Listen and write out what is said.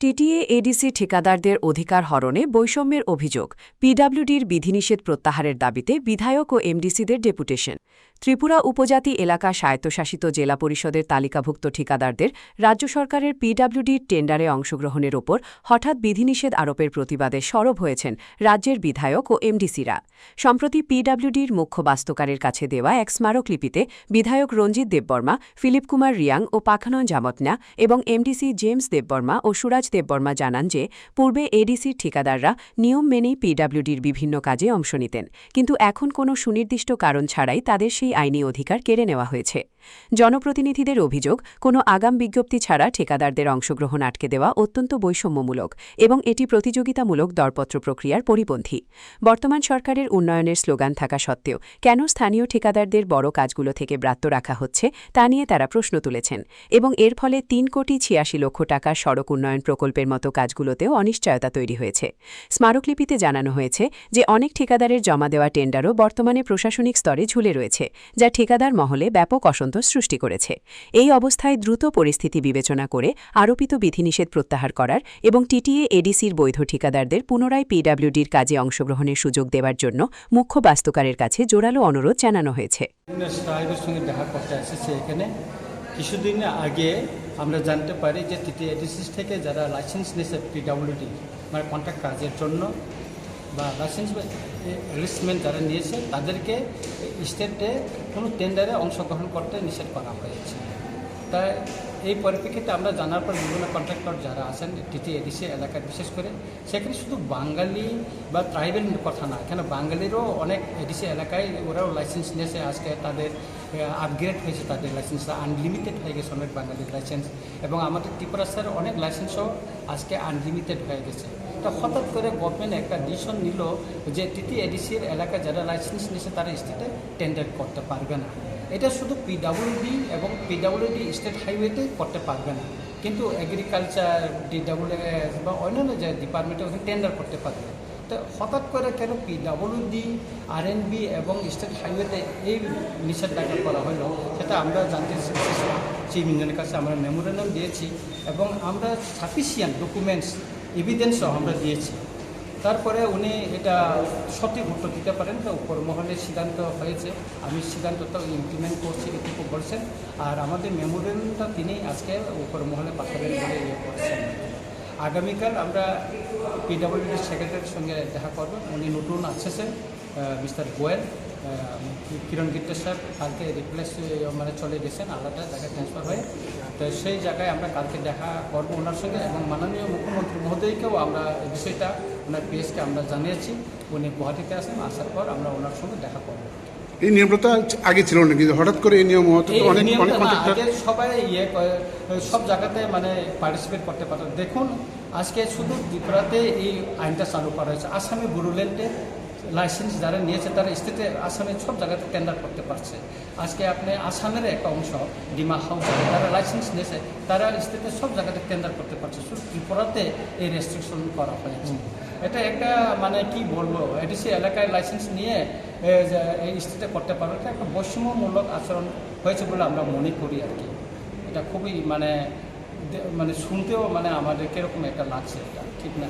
TTA ADC ঠিকাদারদের অধিকার হরণে বৈষম্যের অভিযোগ, পিডব্লিউডির বিধিনিষেধ প্রত্যাহারের দাবিতে বিধায়ক ও এমডিসিদের ডেপুটেশন। ত্রিপুরা উপজাতি এলাকা স্বায়ত্তশাসিত জেলা পরিষদের তালিকাভুক্ত ঠিকাদারদের রাজ্য সরকারের পিডব্লিউডির টেন্ডারে অংশগ্রহণের ওপর হঠাৎ বিধিনিষেধ আরোপের প্রতিবাদে সরব হয়েছেন রাজ্যের বিধায়ক ও এমডিসিরা। সম্প্রতি পিডব্লিউডির মুখ্য বাস্তুকারের কাছে দেওয়া এক স্মারকলিপিতে বিধায়ক রঞ্জিত দেববর্মা, ফিলিপ কুমার রিয়াং ও পাখানন জামতনা এবং এমডিসি জেমস দেববর্মা ও সুরাজ দেববর্মা জানান যে পূর্বে এডিসির ঠিকাদাররা নিয়ম মেনেই পিডব্লিউডির বিভিন্ন কাজে অংশ নিতেন, কিন্তু এখন কোনো সুনির্দিষ্ট কারণ ছাড়াই তাদের সেই আইনি অধিকার কেড়ে নেওয়া হয়েছে। জনপ্রতিনিধিদের অভিযোগ, কোনো আগাম বিজ্ঞপ্তি ছাড়া ঠিকাদারদের অংশগ্রহণ আটকে দেওয়া অত্যন্ত বৈষম্যমূলক এবং এটি প্রতিযোগিতামূলক দরপত্র প্রক্রিয়ার পরিপন্থী। বর্তমান সরকারের উন্নয়নের স্লোগান থাকা সত্ত্বেও কেন স্থানীয় ঠিকাদারদের বড় কাজগুলো থেকে ব্রাত্য রাখা হচ্ছে তা নিয়ে তারা প্রশ্ন তুলেছেন এবং এর ফলে 3,86,00,000 টাকার সড়ক উন্নয়ন প্রকল্পের মতো কাজগুলোতেও অনিশ্চয়তা তৈরি হয়েছে। স্মারকলিপিতে জানানো হয়েছে যে অনেক ঠিকাদারের জমা দেওয়া টেন্ডারও বর্তমানে প্রশাসনিক স্তরে ঝুলে রয়েছে, যা ঠিকাদার মহলে ব্যাপক অসন্তোষ সৃষ্টি করেছে। এই অবস্থায় দ্রুত পরিস্থিতি বিবেচনা করে আরোপিত বিধিনিষেধ প্রত্যাহার করার এবং টিটিএ এডিসির বৈধ ঠিকাদারদের পুনরায় পিডব্লিউডির কাজে অংশগ্রহণের সুযোগ দেওয়ার জন্য মুখ্য বাস্তুকারের কাছে জোরালো অনুরোধ জানানো হয়েছে। কিছুদিন আগে আমরা জানতে পারি যে টিটিএ এডিসি থেকে যারা লাইসেন্স নিয়েছে পিডব্লিউডি মানে কন্ট্রাক্ট কাজের জন্য বা লাইসেন্স রিলিজমেন্ট যারা নিয়েছে তাদেরকে স্টেটে কোনো টেন্ডারে অংশগ্রহণ করতে নিষেধ করা হয়েছে। তাই এই পরিপ্রেক্ষিতে আমরা জানার পর বিভিন্ন কন্ট্রাক্টর যারা আছেন টিটিএ এডিসি এলাকায় বিশেষ করে, সেখানে শুধু বাঙালি বা ট্রাইবেল কথা না, এখানে বাঙালিরও অনেক এডিসি এলাকায় ওরাও লাইসেন্স নিয়েছে। আজকে তাদের আপগ্রেড হয়েছে, তাদের লাইসেন্সটা আনলিমিটেড হয়ে গেছে অনেক বাঙালির লাইসেন্স, এবং আমাদের ত্রিপুরা স্যার অনেক লাইসেন্সও আজকে আনলিমিটেড হয়ে গেছে। তো হঠাৎ করে গভর্নমেন্ট একটা ডিসিশন নিল যে টিটিএ এডিসির এলাকায় যারা লাইসেন্স নিয়েছে তারা স্টেটে টেন্ডার করতে পারবে না। এটা শুধু পিডব্লিউডি এবং পিডব্লিউডি স্টেট হাইওয়েতেই করতে পারবে না, কিন্তু এগ্রিকালচার, ডিডব্লিউএস বা অন্যান্য যে ডিপার্টমেন্টে ওখানে টেন্ডার করতে পারবে। তো হঠাৎ করে কেন পিডব্লিউডি, আরএনবি এবং স্টেট হাইওয়েতে এই নিষেধাজ্ঞা করা হলো সেটা আমরা জানতে চেয়েছিলাম। চিফ ইঞ্জিনিয়ারের কাছে আমরা মেমোরেন্ডাম দিয়েছি এবং আমরা সাফিসিয়েন্ট ডকুমেন্টস এভিডেন্সও আমরা দিয়েছি। তারপরে উনি এটা সঠিক উত্তর দিতে পারেন, তো উপর মহলে সিদ্ধান্ত হয়েছে। আমি সিদ্ধান্তটা ইমপ্লিমেন্ট করছি এটুকু বলছেন, আর আমাদের মেমোরেন্ডামটা তিনি আজকে উপর মহলে পাঠাবেন বলে করছেন। আগামীকাল আমরা পিডব্লিউডির সেক্রেটারির সঙ্গে দেখা করব। উনি নতুন আসছেন মিস্টার গোয়েল, কিরণ গিত্তে স্যার কালকে রিপ্লেস মানে চলে গেছেন, আলাদা জায়গায় ট্রান্সফার হয়ে। তো সেই জায়গায় আমরা কালকে দেখা করবো ওনার সঙ্গে, এবং মাননীয় মুখ্যমন্ত্রী মহোদয়কেও আমরা এই বিষয়টা ওনার পিএসকে আমরা জানিয়েছি। উনি গুয়াহাটিতে আসেন, আসার পর আমরা ওনার সঙ্গে দেখা করবো। এই নিয়মটা আগে ছিল না, কিন্তু হঠাৎ করে এই নিয়ম আগে সবাই সব জায়গাতে মানে পার্টিসিপেট করতে পারে। দেখুন আজকে শুধু ত্রিপুরাতে এই আইনটা চালু করা হয়েছে, আসামে গুরুল্যান্ডে লাইসেন্স যারা নিয়েছে তারা স্টেটে আসামে সব জায়গাতে টেন্ডার করতে পারছে। আজকে আপনি আসামের একটা অংশ ডিমা হাউস যারা লাইসেন্স নিয়েছে তারা স্টেটে সব জায়গাতে টেন্ডার করতে পারছে, শুধু ত্রিপুরাতে এই রেস্ট্রিকশন করা হয়েছে। এটা একটা মানে কি বলবো, এডিসি এলাকায় লাইসেন্স নিয়ে এই স্টেটে করতে পারবে, এটা একটা বৈষম্যমূলক আচরণ হয়েছে বলে আমরা মনে করি আর কি। এটা খুবই মানে শুনতেও মানে আমাদের কীরকম একটা লাগছে, এটা ঠিক না।